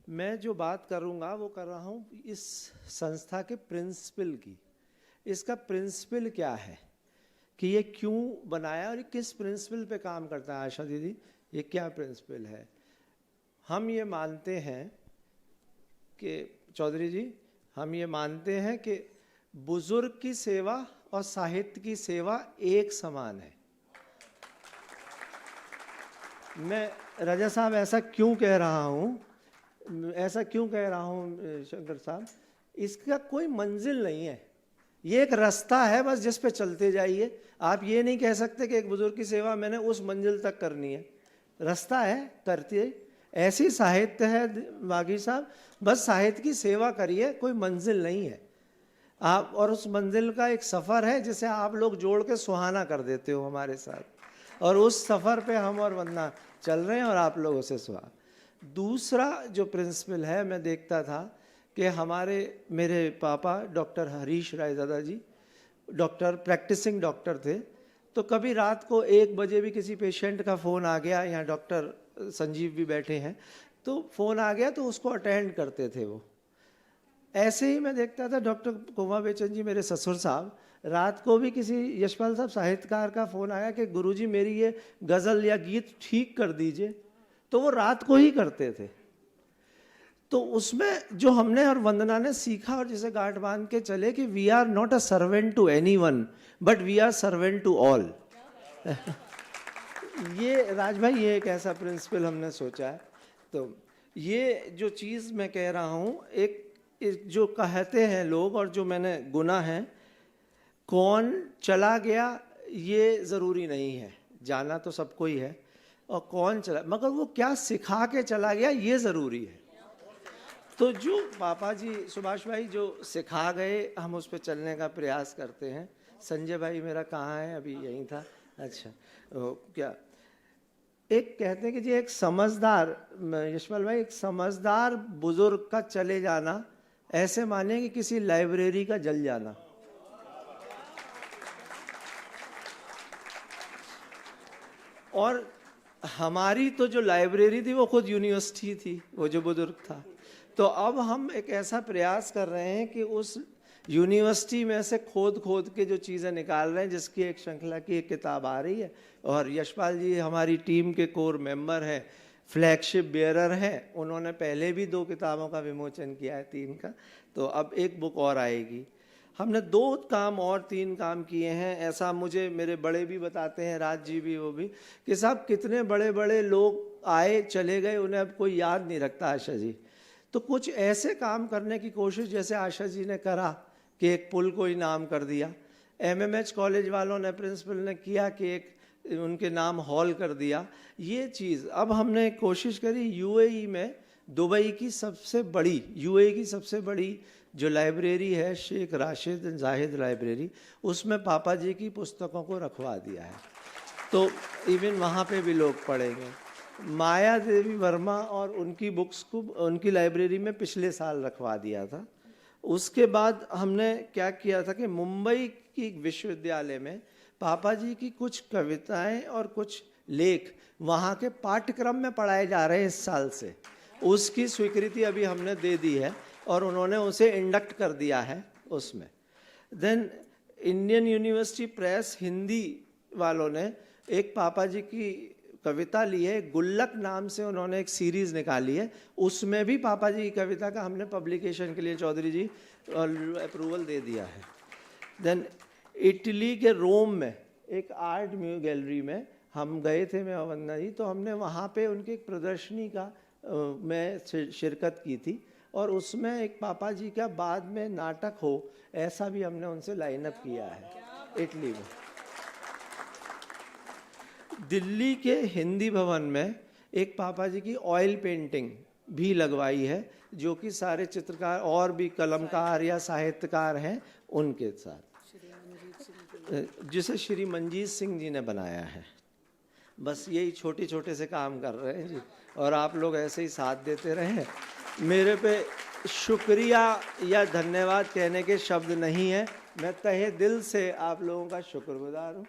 मैं जो बात करूँगा वो कर रहा हूँ इस संस्था के प्रिंसिपल की। इसका प्रिंसिपल क्या है कि ये क्यों बनाया और ये किस प्रिंसिपल पे काम करता है। आशा दीदी, ये क्या प्रिंसिपल है? हम ये मानते हैं कि चौधरी जी, हम ये मानते हैं कि बुजुर्ग की सेवा और साहित्य की सेवा एक समान है। मैं रजा साहब ऐसा क्यों कह रहा हूँ, शंकर साहब, इसका कोई मंजिल नहीं है, ये एक रास्ता है बस जिस पे चलते जाइए। आप ये नहीं कह सकते कि एक बुजुर्ग की सेवा मैंने उस मंजिल तक करनी है, रास्ता है, करते ऐसी साहित्य है बागी साहब, बस साहित्य की सेवा करिए, कोई मंजिल नहीं है आप, और उस मंजिल का एक सफ़र है जिसे आप लोग जोड़ के सुहाना कर देते हो हमारे साथ, और उस सफ़र पे हम और वंदना चल रहे हैं और आप लोगों से सुहा। दूसरा जो प्रिंसिपल है, मैं देखता था कि मेरे पापा डॉक्टर हरीश रायज़ादा जी प्रैक्टिसिंग डॉक्टर थे, तो कभी रात को 1 बजे भी किसी पेशेंट का फ़ोन आ गया, यहाँ डॉक्टर संजीव भी बैठे हैं, तो फ़ोन आ गया तो उसको अटेंड करते थे वो। ऐसे ही मैं देखता था डॉक्टर कुमार बेचन जी, मेरे ससुर साहब, रात को भी किसी यशपाल साहब साहित्यकार का फ़ोन आया कि गुरुजी मेरी ये गज़ल या गीत ठीक कर दीजिए, तो वो रात को ही करते थे। तो उसमें जो हमने और वंदना ने सीखा और जिसे गांठ बांध के चले कि we are not a servant to anyone but we are servant to all. ये राज भाई, ये एक ऐसा प्रिंसिपल हमने सोचा है। तो ये जो चीज़ मैं कह रहा हूँ, एक जो कहते हैं लोग और जो मैंने गुना है, कौन चला गया ये ज़रूरी नहीं है, जाना तो सबको ही है, और कौन चला, मगर वो क्या सिखा के चला गया ये ज़रूरी है। तो जो पापा जी सुभाष भाई जो सिखा गए, हम उस पर चलने का प्रयास करते हैं। संजय भाई मेरा कहाँ है? अभी यहीं था। अच्छा, क्या एक कहते हैं कि जी एक समझदार, यशपाल भाई, एक समझदार बुजुर्ग का चले जाना ऐसे माने कि किसी लाइब्रेरी का जल जाना। और हमारी तो जो लाइब्रेरी थी वो खुद यूनिवर्सिटी थी, वो जो बुजुर्ग था। तो अब हम एक ऐसा प्रयास कर रहे हैं कि उस यूनिवर्सिटी में से खोद खोद के जो चीज़ें निकाल रहे हैं, जिसकी एक श्रृंखला की एक किताब आ रही है, और यशपाल जी हमारी टीम के कोर मेंबर हैं, फ्लैगशिप बेयरर हैं, उन्होंने पहले भी 2 किताबों का विमोचन किया है, 3 का, तो अब एक बुक और आएगी। हमने 2 काम और 3 काम किए हैं। ऐसा मुझे मेरे बड़े भी बताते हैं, राज जी भी, वो भी, कि साहब कितने बड़े बड़े लोग आए चले गए, उन्हें अब कोई याद नहीं रखता आशा जी। तो कुछ ऐसे काम करने की कोशिश जैसे आशा जी ने करा कि एक पुल को ही नाम कर दिया, MMH कॉलेज वालों ने, प्रिंसिपल ने किया कि एक उनके नाम हॉल कर दिया। ये चीज़ अब हमने कोशिश करी UAE में, दुबई की सबसे बड़ी, UAE की सबसे बड़ी जो लाइब्रेरी है, शेख राशिद जाहिद लाइब्रेरी, उसमें पापा जी की पुस्तकों को रखवा दिया है, तो इवन वहाँ पे भी लोग पढ़ेंगे। माया देवी वर्मा और उनकी बुक्स को उनकी लाइब्रेरी में पिछले साल रखवा दिया था। उसके बाद हमने क्या किया था कि मुंबई की विश्वविद्यालय में पापा जी की कुछ कविताएं और कुछ लेख वहाँ के पाठ्यक्रम में पढ़ाए जा रहे हैं इस साल से। उसकी स्वीकृति अभी हमने दे दी है और उन्होंने उसे इंडक्ट कर दिया है उसमें। Then Indian University Press Hindi वालों ने एक पापा जी की कविता ली है, गुल्लक नाम से उन्होंने एक सीरीज़ निकाली है, उसमें भी पापा जी की कविता का हमने पब्लिकेशन के लिए चौधरी जी अप्रूवल दे दिया है। देन इटली के रोम में एक आर्ट गैलरी में हम गए थे, मैं और वंदना जी, तो हमने वहाँ पे उनकी एक प्रदर्शनी का मैं शिरकत की थी, और उसमें एक पापा जी का बाद में नाटक हो ऐसा भी हमने उनसे लाइनअप किया है इटली में। दिल्ली के हिंदी भवन में एक पापा जी की ऑयल पेंटिंग भी लगवाई है, जो कि सारे चित्रकार और भी कलमकार या साहित्यकार हैं उनके साथ, जिसे श्री मंजीत सिंह जी ने बनाया है। बस यही छोटे छोटे से काम कर रहे हैं जी, और आप लोग ऐसे ही साथ देते रहें। मेरे पे शुक्रिया या धन्यवाद कहने के शब्द नहीं है, मैं तहे दिल से आप लोगों का शुक्रगुजार हूँ।